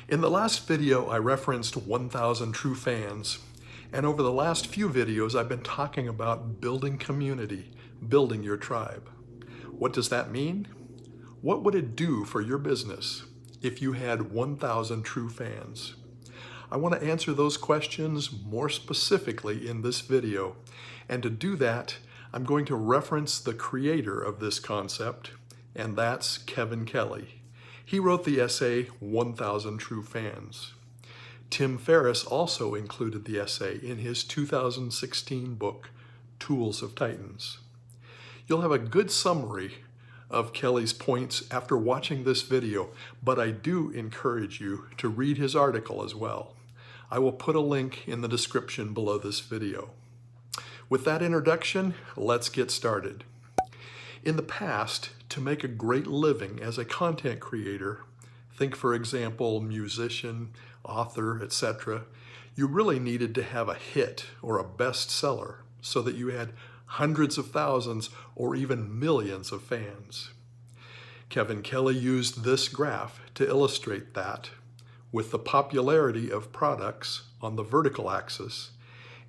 In the last video, I referenced 1,000 true fans, and over the last few videos, I've been talking about building community, building your tribe. What does that mean? What would it do for your business if you had 1,000 true fans? I want to answer those questions more specifically in this video, and to do that, I'm going to reference the creator of this concept, and that's Kevin Kelly. He wrote the essay, 1,000 True Fans. Tim Ferriss also included the essay in his 2016 book, Tools of Titans. You'll have a good summary of Kelly's points after watching this video, but I do encourage you to read his article as well. I will put a link in the description below this video. With that introduction, let's get started. In the past, to make a great living as a content creator, think for example, musician, author, etc., you really needed to have a hit or a bestseller so that you had hundreds of thousands or even millions of fans. Kevin Kelly used this graph to illustrate that, with the popularity of products on the vertical axis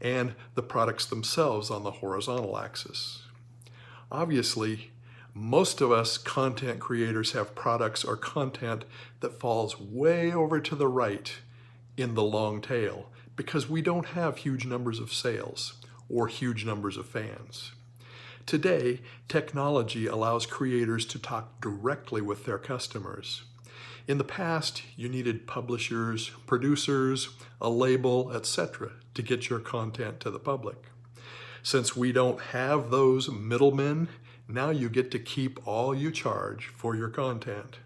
and the products themselves on the horizontal axis. Obviously, most of us content creators have products or content that falls way over to the right in the long tail because we don't have huge numbers of sales or huge numbers of fans. Today, technology allows creators to talk directly with their customers. In the past, you needed publishers, producers, a label, etc. to get your content to the public. Since we don't have those middlemen, now you get to keep all you charge for your content.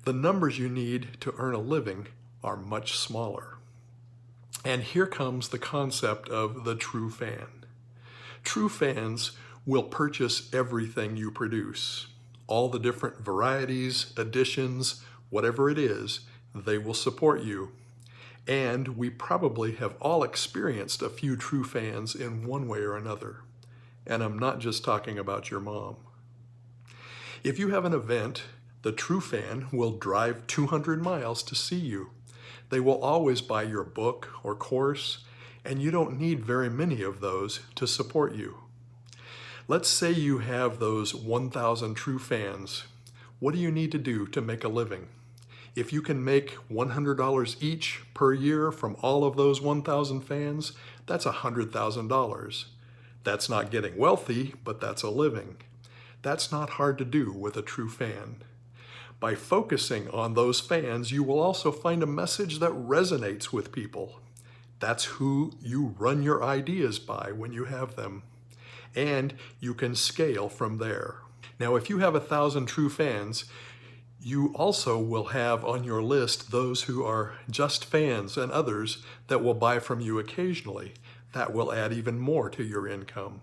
The numbers you need to earn a living are much smaller. And here comes the concept of the true fan. True fans will purchase everything you produce. All the different varieties, editions, whatever it is, they will support you. And we probably have all experienced a few true fans in one way or another. And I'm not just talking about your mom. If you have an event, the true fan will drive 200 miles to see you. They will always buy your book or course, and you don't need very many of those to support you. Let's say you have those 1,000 true fans. What do you need to do to make a living? If you can make $100 each per year from all of those 1,000 fans, that's $100,000. That's not getting wealthy, but that's a living. That's not hard to do with a true fan. By focusing on those fans, you will also find a message that resonates with people. That's who you run your ideas by when you have them. And you can scale from there. Now, if you have 1,000 true fans, you also will have on your list those who are just fans and others that will buy from you occasionally. That will add even more to your income.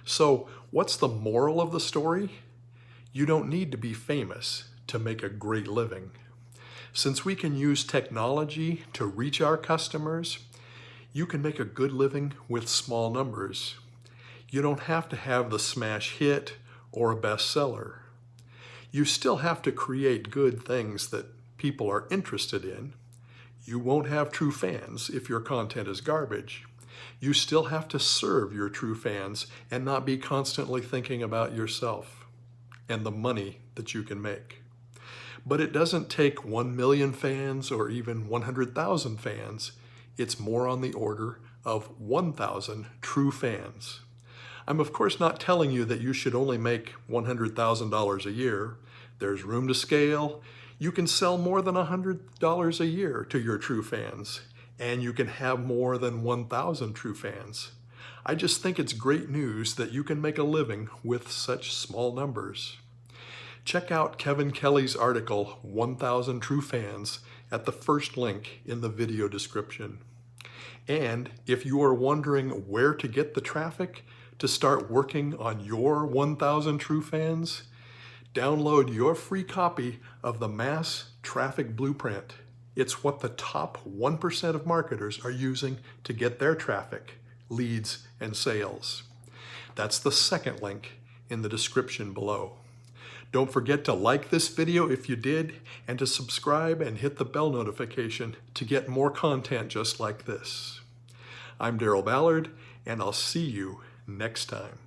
So, what's the moral of the story? You don't need to be famous to make a great living. Since we can use technology to reach our customers, you can make a good living with small numbers. You don't have to have the smash hit or a bestseller. You still have to create good things that people are interested in. You won't have true fans if your content is garbage. You still have to serve your true fans and not be constantly thinking about yourself and the money that you can make. But it doesn't take 1 million fans or even 100,000 fans. It's more on the order of 1,000 true fans. I'm of course not telling you that you should only make $100,000 a year. There's room to scale. You can sell more than $100 a year to your true fans, and you can have more than 1,000 true fans. I just think it's great news that you can make a living with such small numbers. Check out Kevin Kelly's article, 1,000 True Fans, at the first link in the video description. And if you are wondering where to get the traffic to start working on your 1,000 true fans, download your free copy of the Mass Traffic Blueprint. It's what the top 1% of marketers are using to get their traffic, leads, and sales. That's the second link in the description below. Don't forget to like this video if you did, and to subscribe and hit the bell notification to get more content just like this. I'm Daryl Ballard, and I'll see you next time.